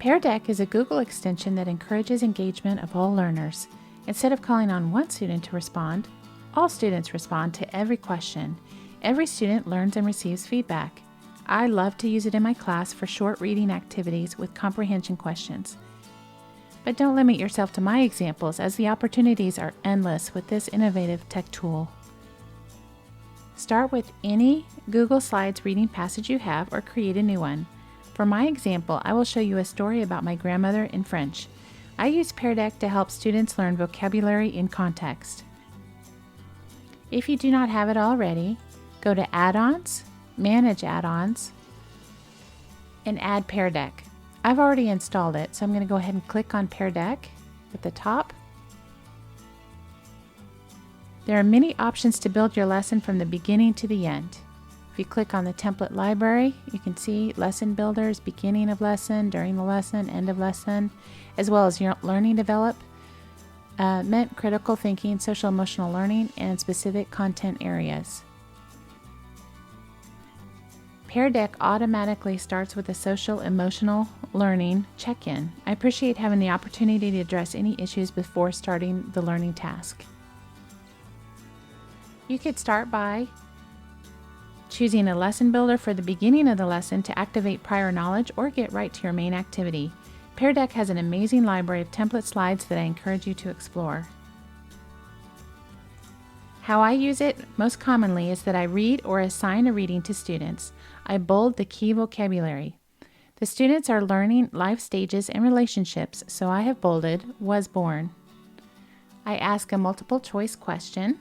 Pear Deck is a Google extension that encourages engagement of all learners. Instead of calling on one student to respond, all students respond to every question. Every student learns and receives feedback. I love to use it in my class for short reading activities with comprehension questions. But don't limit yourself to my examples, as the opportunities are endless with this innovative tech tool. Start with any Google Slides reading passage you have or create a new one. For my example, I will show you a story about my grandmother in French. I use Pear Deck to help students learn vocabulary in context. If you do not have it already, go to Add-ons, Manage Add-ons, and add Pear Deck. I've already installed it, so I'm going to go ahead and click on Pear Deck at the top. There are many options to build your lesson from the beginning to the end. If you click on the template library, you can see lesson builders, beginning of lesson, during the lesson, end of lesson, as well as your learning development, critical thinking, social emotional learning, and specific content areas. Pear Deck automatically starts with a social emotional learning check-in. I appreciate having the opportunity to address any issues before starting the learning task. You could start by choosing a lesson builder for the beginning of the lesson to activate prior knowledge or get right to your main activity. Pear Deck has an amazing library of template slides that I encourage you to explore. How I use it most commonly is that I read or assign a reading to students. I bold the key vocabulary. The students are learning life stages and relationships, so I have bolded "was born." I ask a multiple choice question.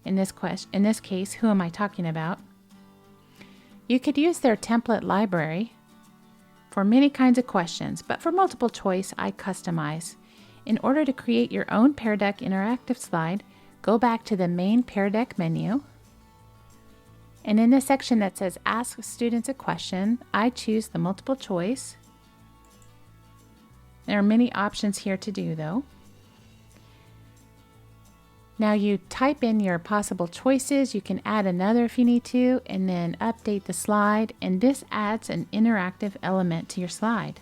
In this case, who am I talking about? You could use their template library for many kinds of questions, but for multiple choice, I customize. In order to create your own Pear Deck interactive slide, go back to the main Pear Deck menu, and in the section that says Ask Students a Question, I choose the multiple choice. There are many options here to do, though. Now you type in your possible choices, you can add another if you need to, and then update the slide, and this adds an interactive element to your slide.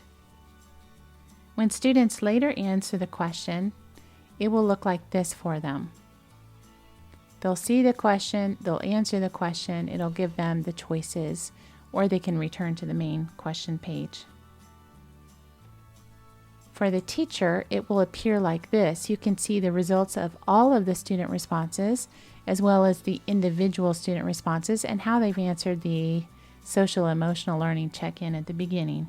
When students later answer the question, it will look like this for them. They'll see the question, they'll answer the question, it'll give them the choices, or they can return to the main question page. For the teacher, it will appear like this. You can see the results of all of the student responses, as well as the individual student responses and how they've answered the social emotional learning check-in at the beginning.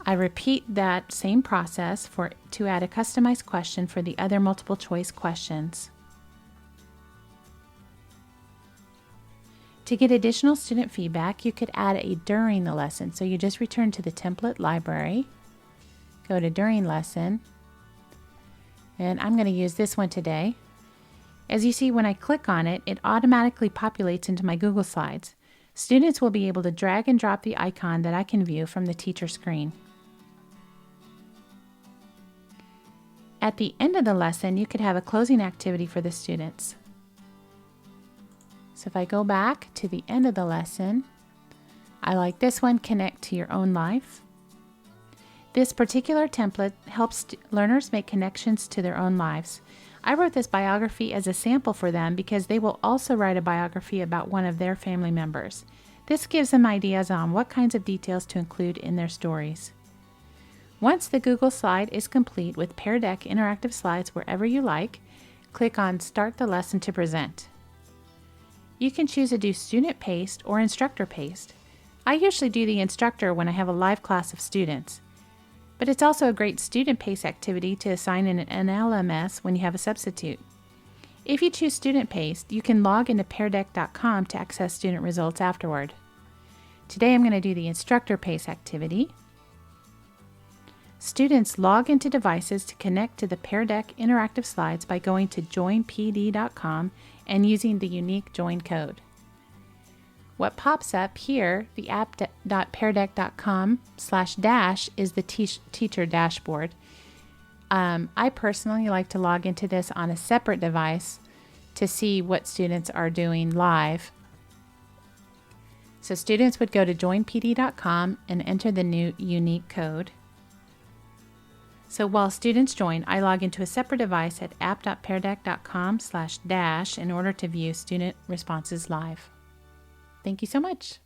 I repeat that same process to add a customized question for the other multiple choice questions. To get additional student feedback, you could add a during the lesson. So you just return to the template library, go to during lesson, and I'm going to use this one today. As you see, when I click on it, it automatically populates into my Google Slides. Students will be able to drag and drop the icon that I can view from the teacher screen. At the end of the lesson, you could have a closing activity for the students. So if I go back to the end of the lesson, I like this one, Connect to Your Own Life. This particular template helps learners make connections to their own lives. I wrote this biography as a sample for them because they will also write a biography about one of their family members. This gives them ideas on what kinds of details to include in their stories. Once the Google slide is complete with Pear Deck interactive slides wherever you like, click on Start the Lesson to present. You can choose to do student paced or instructor paced. I usually do the instructor when I have a live class of students, but it's also a great student paced activity to assign in an LMS when you have a substitute. If you choose student paced, you can log into peardeck.com to access student results afterward. Today I'm going to do the instructor paced activity. Students log into devices to connect to the Pear Deck interactive slides by going to joinpd.com and using the unique join code. What pops up here, the app.peardeck.com/dash, is the teacher dashboard. I personally like to log into this on a separate device to see what students are doing live. So students would go to joinpd.com and enter the new unique code. So while students join, I log into a separate device at app.peardeck.com/dash in order to view student responses live. Thank you so much.